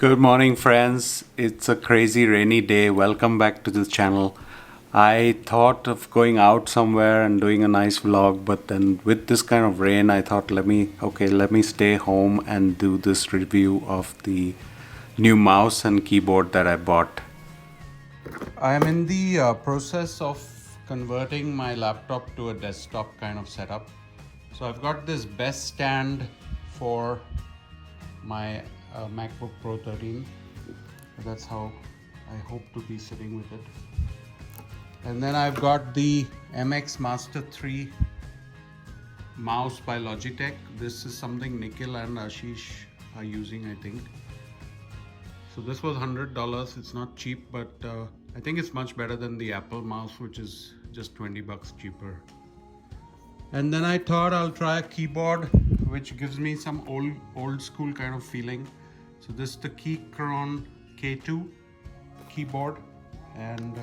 Good morning, friends. It's a crazy rainy day. Welcome back to the channel. I thought of going out somewhere and doing a nice vlog, but then with this kind of rain, I thought let me stay home and do this review of the new mouse and keyboard that I bought. I am in the process of converting my laptop to a desktop kind of setup. So I've got this best stand for my MacBook Pro 13. That's how I hope to be sitting with it. And then I've got the MX Master 3 mouse by Logitech. This is something Nikhil and Ashish are using, I think. So this was $100. It's not cheap, but I think it's much better than the Apple mouse, which is just 20 bucks cheaper. And then I thought I'll try a keyboard which gives me some old school kind of feeling. So this is the Keychron K2 keyboard, and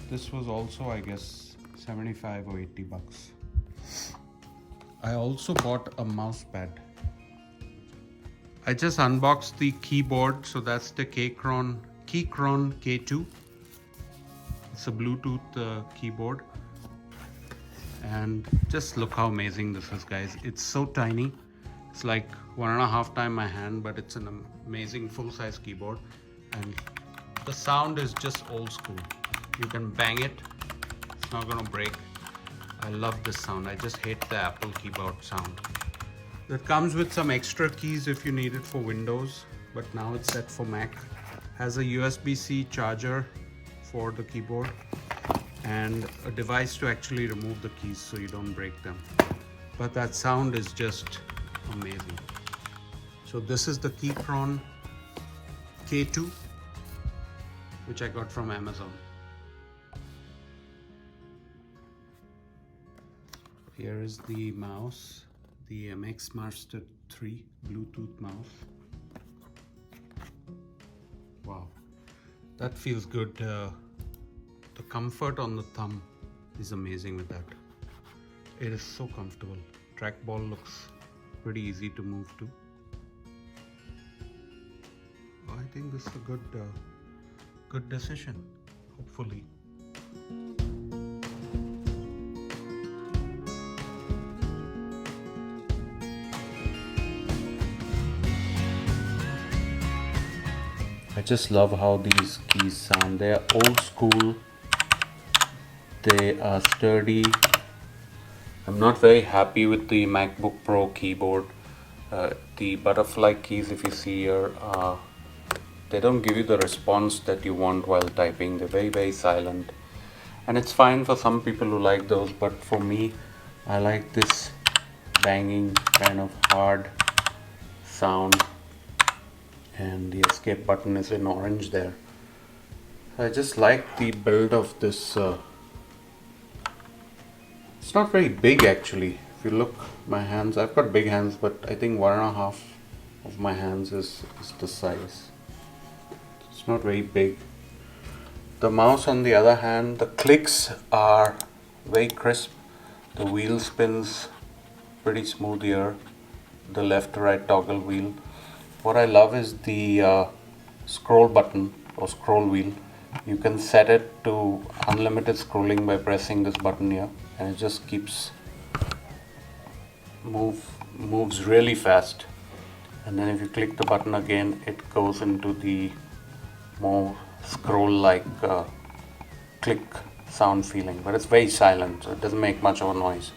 this was also, I guess, 75 or 80 bucks. I also bought a mouse pad. I just unboxed the keyboard. So that's the Keychron K2. It's a Bluetooth keyboard. And just look how amazing this is, guys. It's so tiny. It's like 1.5 times my hand, but it's an amazing full-size keyboard. And the sound is just old school. You can bang it. It's not gonna break. I love this sound. I just hate the Apple keyboard sound. It comes with some extra keys if you need it for Windows, but now it's set for Mac. Has a USB-C charger for the keyboard and a device to actually remove the keys so you don't break them. But that sound is just amazing. So this is the Keychron K2, which I got from Amazon. Here is the mouse, the MX Master 3 Bluetooth mouse. Wow, that feels good. The comfort on the thumb is amazing with that. It is so comfortable. Trackball looks pretty easy to move to. I think this is a good decision, hopefully. I just love how these keys sound. They are old school. They are sturdy. I'm not very happy with the MacBook Pro keyboard. The butterfly keys, if you see here, they don't give you the response that you want while typing. They're very silent. And it's fine for some people who like those, but for me, I like this banging kind of hard sound. And the escape button is in orange there. I just like the build of this. It's not very big actually. If you look, my hands, I've got big hands, but I think 1.5 of my hands is the size. It's not very big. The mouse, on the other hand, the clicks are very crisp. The wheel spins pretty smooth here. The left to right toggle wheel. What I love is the scroll button or scroll wheel. You can set it to unlimited scrolling by pressing this button here, and it just keeps moves really fast. And then if you click the button again, it goes into the more scroll-like click sound feeling, but it's very silent, so it doesn't make much of a noise.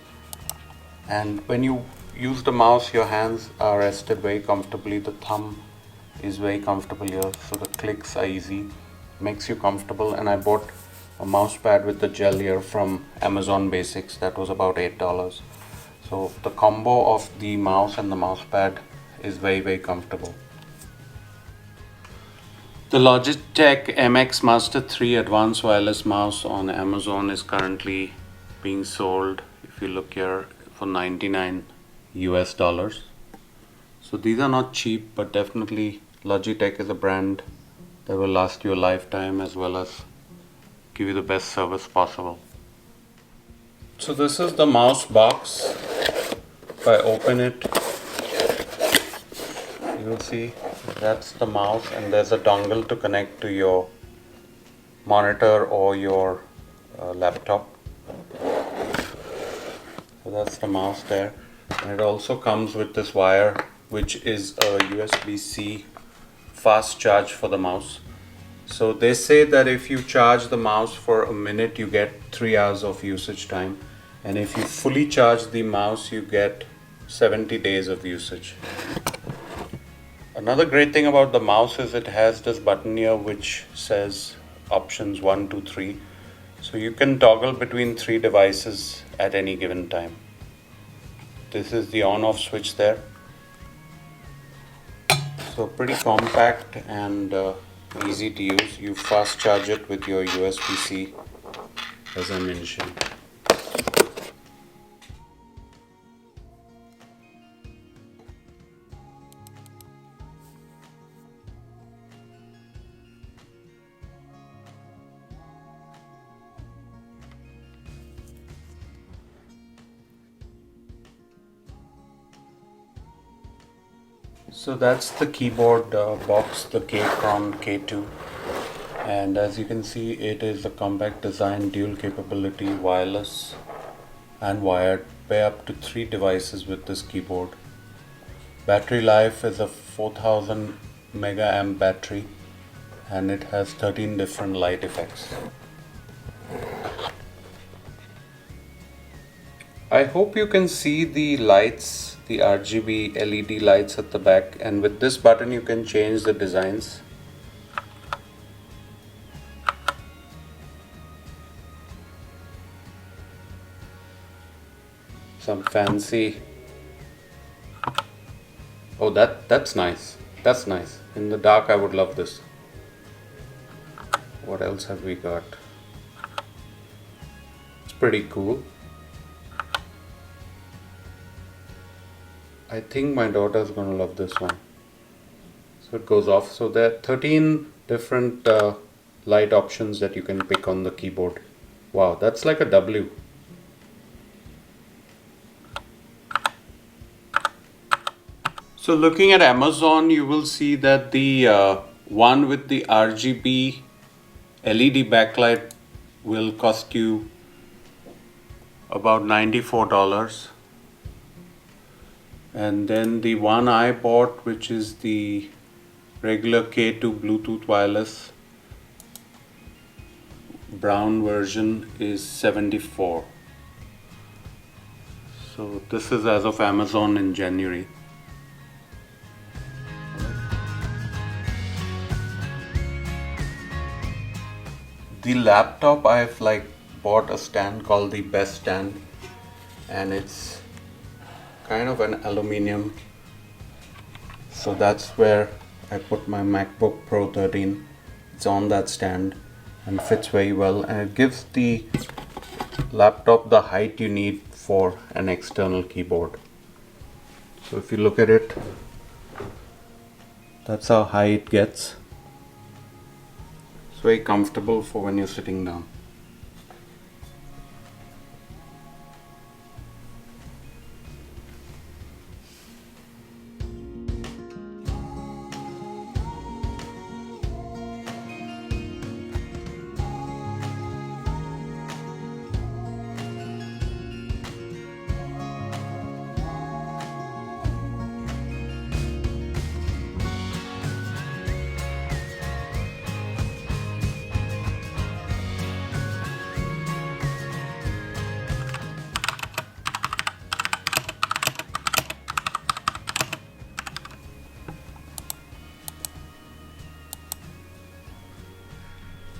And when you use the mouse, your hands are rested very comfortably. The thumb is very comfortable here, so the clicks are easy, makes you comfortable. And I bought a mouse pad with the gel here from Amazon Basics. That was about $8. So the combo of the mouse and the mouse pad is very comfortable. The Logitech MX Master 3 Advanced Wireless Mouse on Amazon is currently being sold, if you look here, for $99 US. So these are not cheap, but definitely Logitech is a brand that will last you a lifetime as well as give you the best service possible. So this is the mouse box. If I open it, you will see That's the mouse, and there's a dongle to connect to your monitor or your laptop. So that's the mouse there, and it also comes with this wire, which is a USB-C fast charge for the mouse. So they say that if you charge the mouse for a minute, you get 3 hours of usage time, and if you fully charge the mouse, you get 70 days of usage. Another great thing about the mouse is it has this button here which says options 1, 2, 3. So you can toggle between 3 devices at any given time. This is the on-off switch there. So pretty compact and easy to use. You fast charge it with your USB-C, as I mentioned. So that's the keyboard box, the Keychron K2, and as you can see, it is a compact design, dual capability, wireless and wired. Pair up to 3 devices with this keyboard. Battery life is a 4000 mega amp battery, and it has 13 different light effects. I hope you can see the lights, the RGB LED lights at the back, and with this button you can change the designs. Some fancy. Oh, that's nice. That's nice. In the dark I would love this. What else have we got? It's pretty cool. I think my daughter's gonna love this one. So it goes off. So there are 13 different light options that you can pick on the keyboard. Wow, that's like a W. So looking at Amazon, you will see that the one with the RGB LED backlight will cost you about $94. And then the one I bought, which is the regular K2 Bluetooth wireless brown version, is $74. So this is as of Amazon in January. The laptop, I've bought a stand called the Best Stand, and it's kind of an aluminium, so that's where I put my MacBook Pro 13. It's on that stand and fits very well, and it gives the laptop the height you need for an external keyboard. So if you look at it, that's how high it gets. It's very comfortable for when you're sitting down.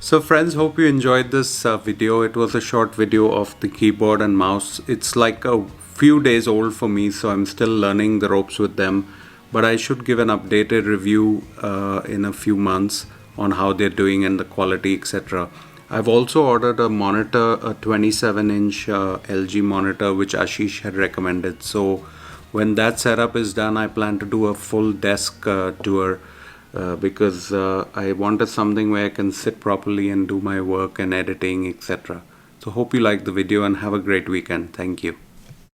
So friends, hope you enjoyed this video. It was a short video of the keyboard and mouse. It's like a few days old for me, so I'm still learning the ropes with them. But I should give an updated review in a few months on how they're doing and the quality, etc. I've also ordered a monitor, a 27-inch LG monitor, which Ashish had recommended. So when that setup is done, I plan to do a full desk tour. Because I wanted something where I can sit properly and do my work and editing, etc. So hope you liked the video and have a great weekend. Thank you.